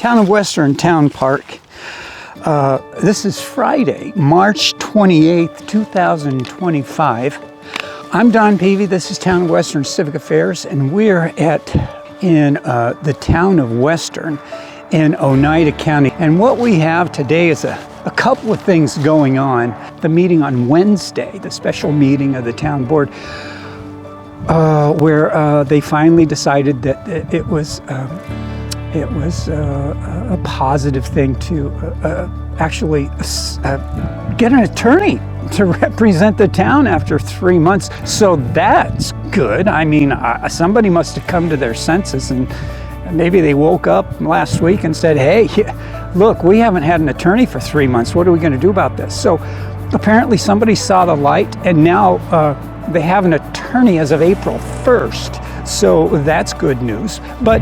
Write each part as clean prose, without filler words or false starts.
Town of Western Town Park. This is Friday, March 28th, 2025. I'm Don Peavy. This is Town of Western Civic Affairs, and we're in the town of Western in Oneida County. And what we have today is a couple of things going on. The meeting on Wednesday, the special meeting of the town board, where they finally decided that it was a positive thing to actually get an attorney to represent the town after 3 months. So that's good. I mean, somebody must have come to their senses, and maybe they woke up last week and said, hey, look, we haven't had an attorney for 3 months. What are we going to do about this? So apparently somebody saw the light, and now they have an attorney as of April 1st. So that's good news. But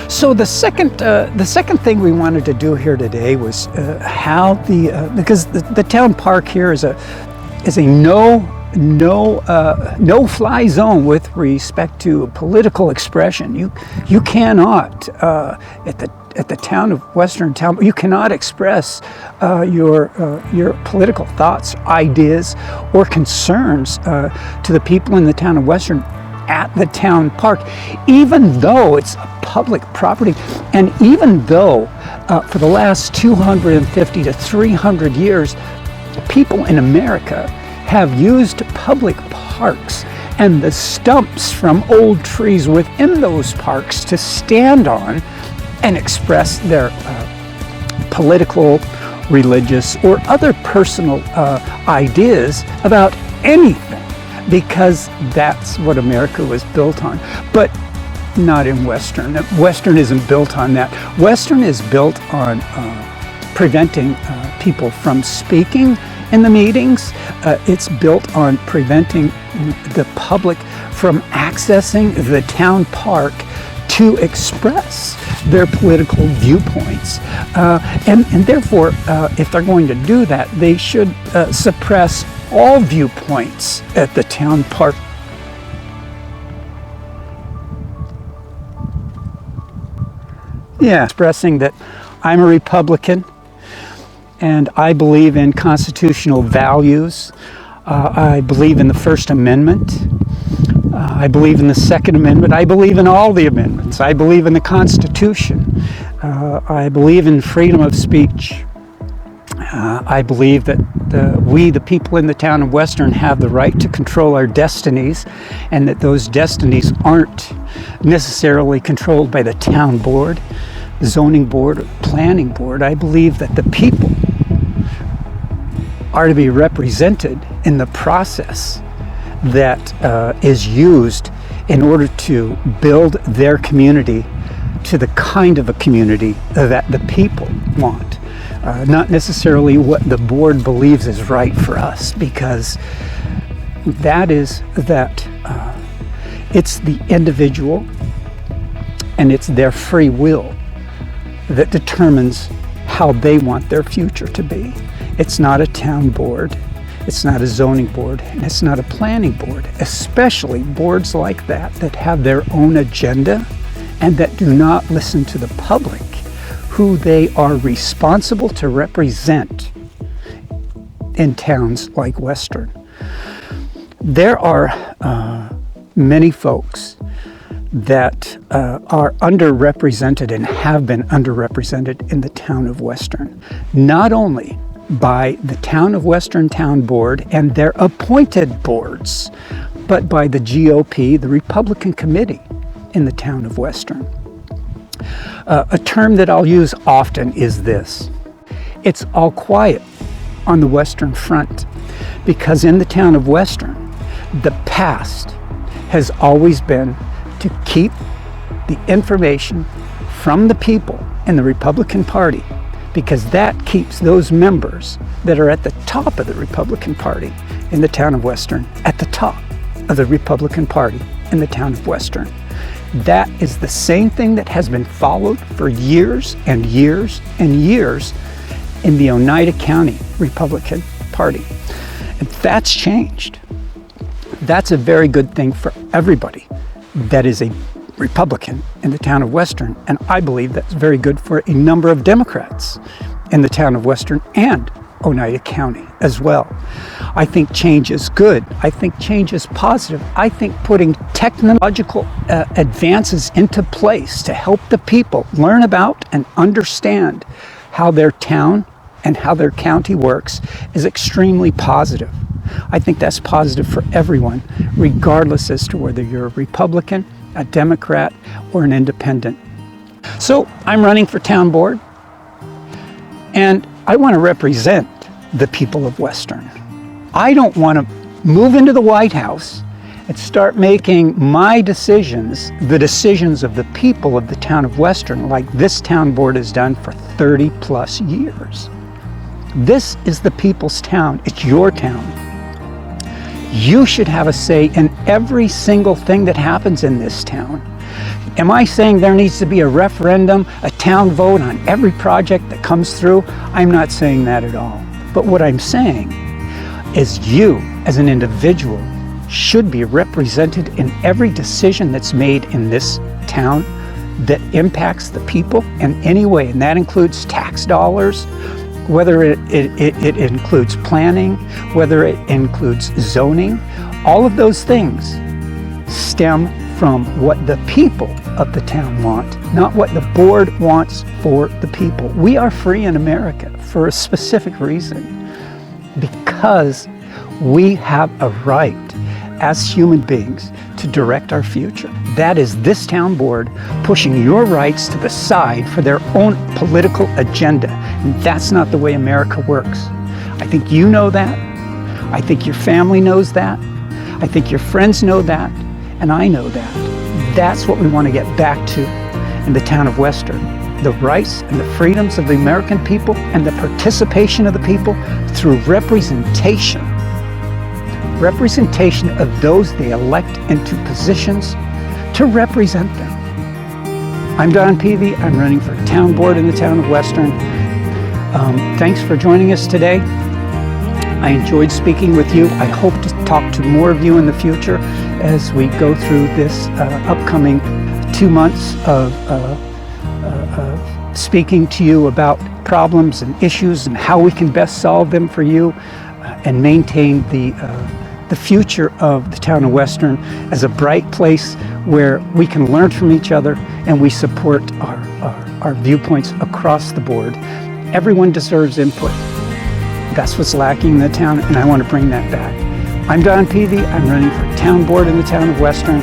so the second thing we wanted to do here today was how because the town park here is a no-fly zone with respect to political expression. You cannot at the town of Western Town, you cannot express your political thoughts, ideas, or concerns to the people in the town of Western at the town park, even though it's public property, and even though for the last 250 to 300 years, people in America have used public parks and the stumps from old trees within those parks to stand on and express their political, religious, or other personal ideas about anything, because that's what America was built on. But not in Western. Western isn't built on that. Western is built on preventing people from speaking in the meetings. It's built on preventing the public from accessing the town park to express their political viewpoints. And therefore, if they're going to do that, they should suppress all viewpoints at the town park. Yeah, expressing that I'm a Republican and I believe in constitutional values. I believe in the First Amendment. I believe in the Second Amendment. I believe in all the amendments. I believe in the Constitution. I believe in freedom of speech. I believe that we, the people in the town of Western, have the right to control our destinies, and that those destinies aren't necessarily controlled by the town board, the zoning board, or planning board. I believe that the people are to be represented in the process that is used in order to build their community to the kind of a community that the people want. Not necessarily what the board believes is right for us, because it's the individual and it's their free will that determines how they want their future to be. It's not a town board, it's not a zoning board, and it's not a planning board, especially boards like that have their own agenda and that do not listen to the public, who they are responsible to represent in towns like Western. There are many folks that are underrepresented and have been underrepresented in the town of Western, not only by the town of Western Town Board and their appointed boards, but by the GOP, the Republican Committee in the town of Western. A term that I'll use often is this: it's all quiet on the Western Front, because in the town of Western, the past has always been to keep the information from the people in the Republican Party, because that keeps those members that are at the top of the Republican Party in the town of Western at the top of the Republican Party in the town of Western. That is the same thing that has been followed for years and years and years in the Oneida County Republican Party. And that's changed. That's a very good thing for everybody that is a Republican in the town of Western, and I believe that's very good for a number of Democrats in the town of Western and Oneida County as well. I think change is good. I think change is positive. I think putting technological advances into place to help the people learn about and understand how their town and how their county works is extremely positive. I think that's positive for everyone, regardless as to whether you're a Republican, a Democrat, or an independent. So I'm running for town board, and I want to represent the people of Western. I don't want to move into the White House and start making my decisions the decisions of the people of the town of Western, like this town board has done for 30 plus years. This is the people's town. It's your town. You should have a say in every single thing that happens in this town. Am I saying there needs to be a referendum, a town vote on every project that comes through? I'm not saying that at all. But what I'm saying is you, as an individual, should be represented in every decision that's made in this town that impacts the people in any way. And that includes tax dollars, whether it includes planning, whether it includes zoning. All of those things stem from what the people of the town want, not what the board wants for the people. We are free in America for a specific reason, because we have a right as human beings to direct our future. That is this town board pushing your rights to the side for their own political agenda. And that's not the way America works. I think you know that. I think your family knows that. I think your friends know that. And I know that. That's what we want to get back to in the town of Western. The rights and the freedoms of the American people and the participation of the people through representation. Representation of those they elect into positions to represent them. I'm Don Peavy. I'm running for town board in the town of Western. Thanks for joining us today. I enjoyed speaking with you. I hope to talk to more of you in the future as we go through this upcoming 2 months of speaking to you about problems and issues and how we can best solve them for you and maintain the future of the town of Western as a bright place where we can learn from each other and we support our viewpoints across the board. Everyone deserves input. That's what's lacking in the town, and I want to bring that back. I'm Don Peavy. I'm running for town board in the town of Western.